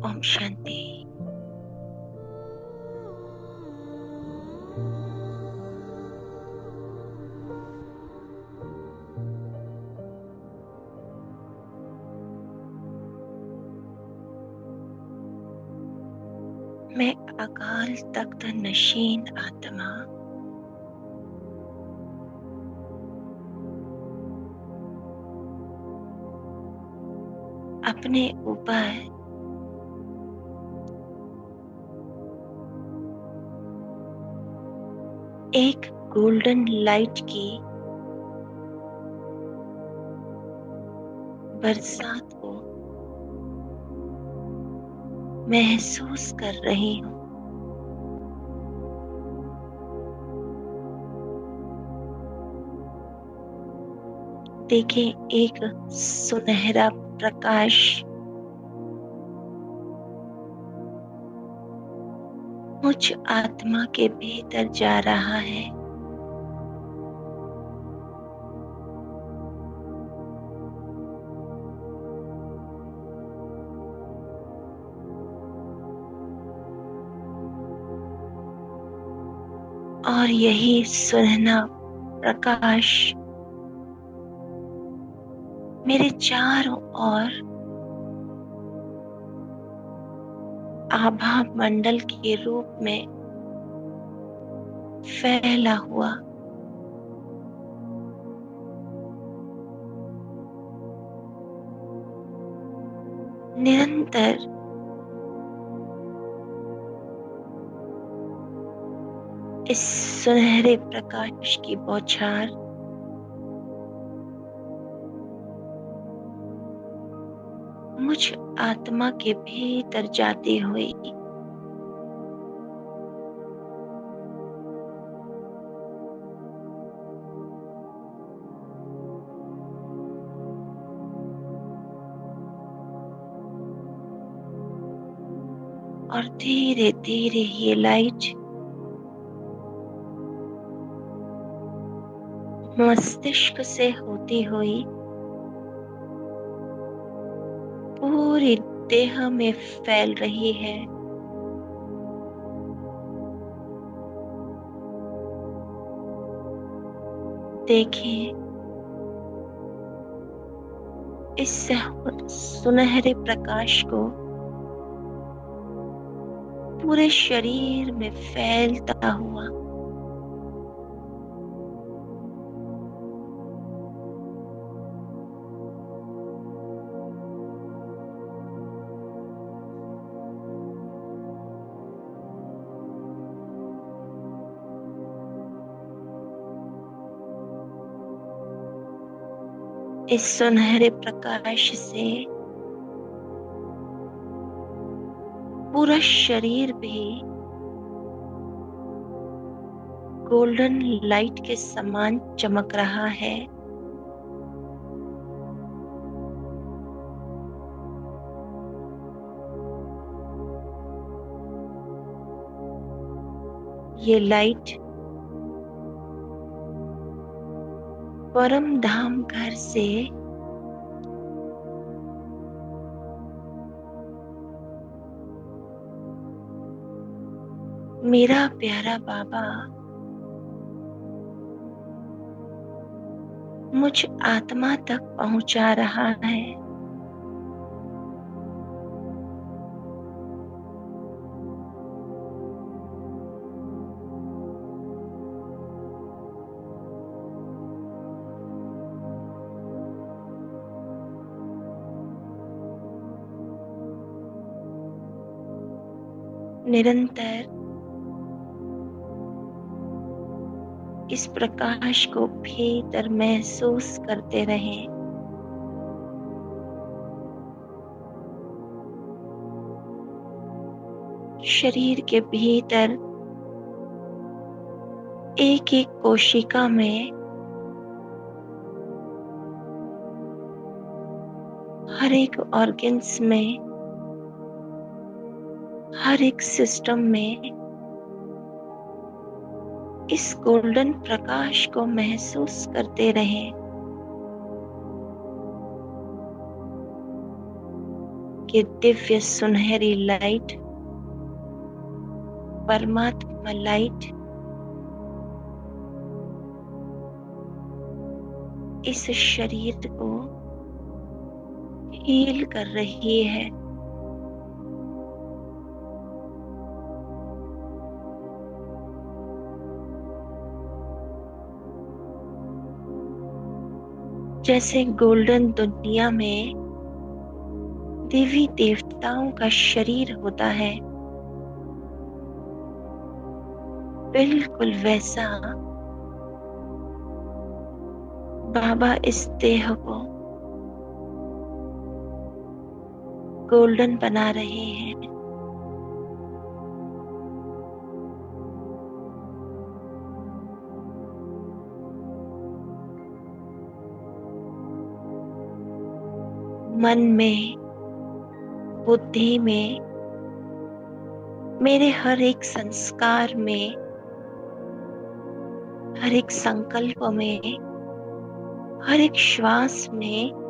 ओम शांति। मैं अकाल तख्त नशीन आत्मा अपने ऊपर एक गोल्डन लाइट की बरसात को महसूस कर रही हूँ। देखें, एक सुनहरा प्रकाश मुझ आत्मा के भीतर जा रहा है। और यही सुनहरा प्रकाश मेरे चारों ओर आभा मंडल के रूप में फैला हुआ निरंतर इस सुनहरे प्रकाश की बौछार मुझ आत्मा के भीतर जाती हुई और धीरे धीरे ये लाइट मस्तिष्क से होती हुई पूरी देह में फैल रही है। देखिए, इस सुनहरे प्रकाश को पूरे शरीर में फैलता हुआ इस सुनहरे प्रकाश से पूरा शरीर भी गोल्डन लाइट के समान चमक रहा है। ये लाइट परम धाम घर से मेरा प्यारा बाबा मुझ आत्मा तक पहुंचा रहा है। निरंतर इस प्रकाश को भीतर महसूस करते रहें। शरीर के भीतर एक एक कोशिका में हर एक ऑर्गन्स में हर एक सिस्टम में इस गोल्डन प्रकाश को महसूस करते रहें ये दिव्य सुनहरी लाइट, परमात्मा लाइट इस शरीर को हील कर रही है। जैसे गोल्डन दुनिया में देवी देवताओं का शरीर होता है, बिल्कुल वैसा बाबा इस देह को गोल्डन बना रहे हैं। मन में, बुद्धि में, मेरे हर एक संस्कार में, हर एक संकल्प में, हर एक श्वास में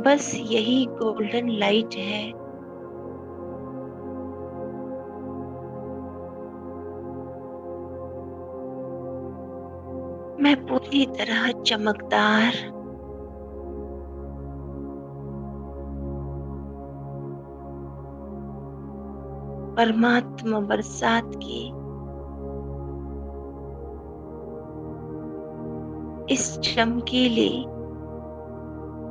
बस यही गोल्डन लाइट है। मैं पूरी तरह चमकदार, परमात्मा बरसात की इस चमकीली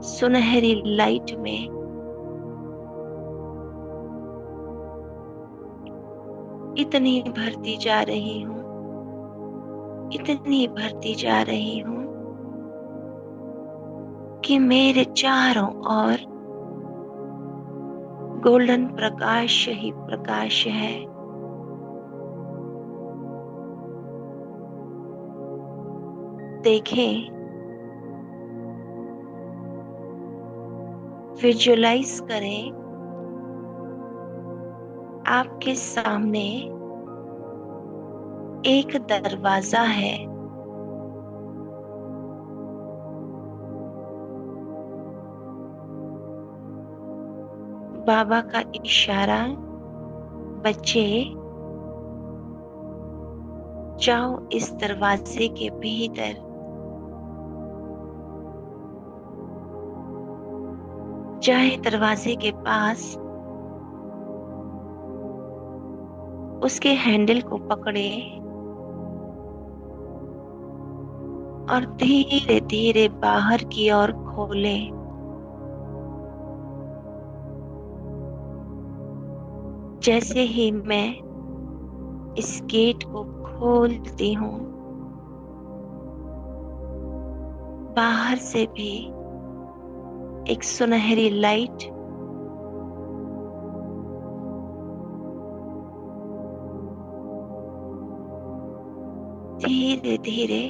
सुनहरी लाइट में इतनी भरती जा रही हूँ, इतनी भरती जा रही हूँ कि मेरे चारों ओर गोल्डन प्रकाश ही प्रकाश है। देखें, विजुअलाइज करें, आपके सामने एक दरवाजा है। बाबा का इशारा, बच्चे जाओ इस दरवाजे के भीतर। जाए दरवाजे के पास, उसके हैंडल को पकड़े और धीरे धीरे बाहर की ओर खोले। जैसे ही मैं इस गेट को खोलती हूँ, बाहर से भी एक सुनहरी लाइट धीरे धीरे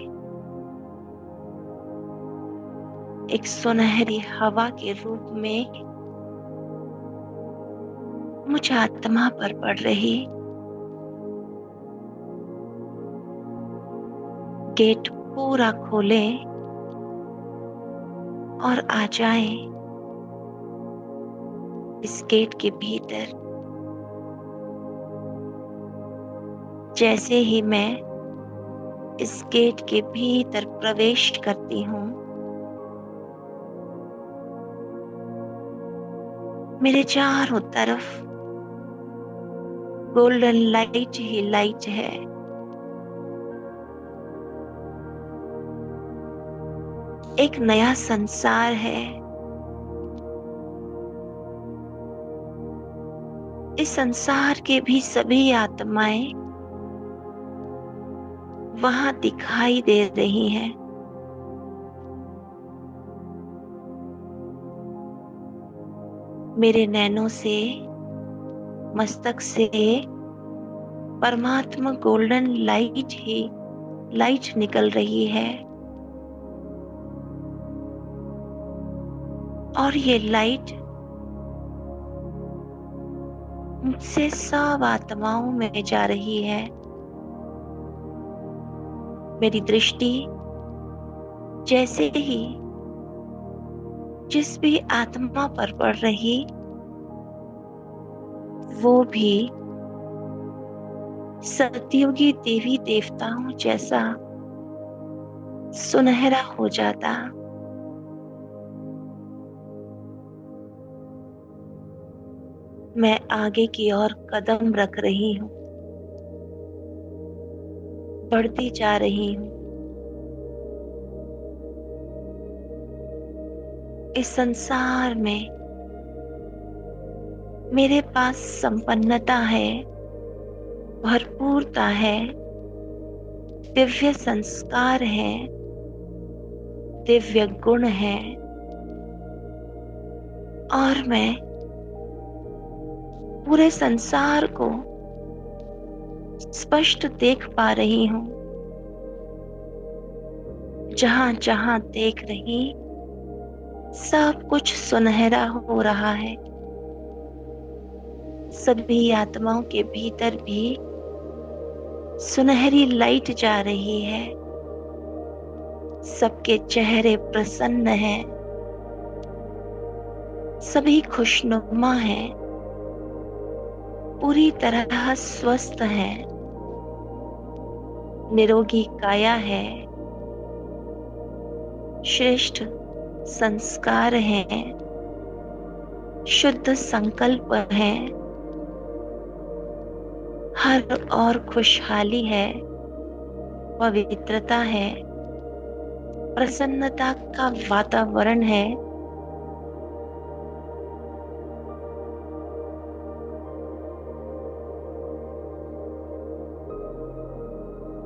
एक सुनहरी हवा के रूप में मुझ आत्मा पर पड़ रही। गेट पूरा खोले और आ जाए इस गेट के भीतर। जैसे ही मैं इस गेट के भीतर प्रवेश करती हूँ, मेरे चारों तरफ गोल्डन लाइट ही लाइट है। एक नया संसार है। इस संसार के भी सभी आत्माएं वहां दिखाई दे रही हैं। मेरे नैनों से, मस्तक से परमात्मा गोल्डन लाइट ही लाइट निकल रही है। और ये लाइट मुझसे सब आत्माओं में जा रही है। मेरी दृष्टि जैसे ही जिस भी आत्मा पर पड़ रही, वो भी सतयुगी देवी देवताओं जैसा सुनहरा हो जाता। मैं आगे की ओर कदम रख रही हूँ, बढ़ती जा रही हूँ। इस संसार में मेरे पास संपन्नता है, भरपूरता है, दिव्य संस्कार है, दिव्य गुण है, और मैं पूरे संसार को स्पष्ट देख पा रही हूँ। जहां जहां देख रही, सब कुछ सुनहरा हो रहा है। सभी आत्माओं के भीतर भी सुनहरी लाइट जा रही है। सबके चेहरे प्रसन्न हैं, सभी खुशनुमा हैं, पूरी तरह स्वस्थ हैं, निरोगी काया है, श्रेष्ठ संस्कार हैं, शुद्ध संकल्प हैं, हर और खुशहाली है, पवित्रता है, प्रसन्नता का वातावरण है।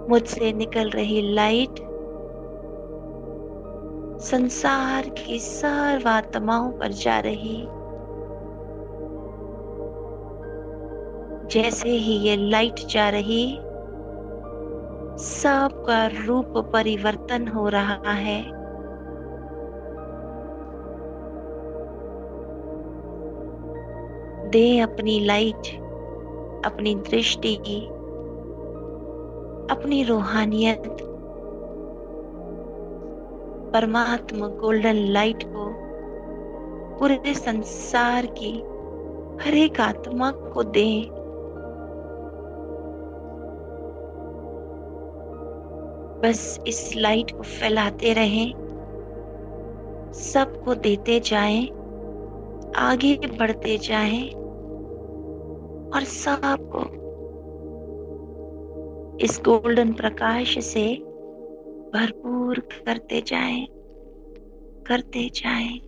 मुझसे निकल रही लाइट संसार की सर्व आत्माओं पर जा रही। जैसे ही ये लाइट जा रही, सबका रूप परिवर्तन हो रहा है। दे अपनी लाइट, अपनी दृष्टि, अपनी रूहानियत परमात्मा गोल्डन लाइट को पूरे संसार की हर एक आत्मा को दे। बस इस लाइट को फैलाते रहें, सबको देते जाएं, आगे बढ़ते जाएं, और सबको इस गोल्डन प्रकाश से भरपूर करते जाएं, करते जाएं।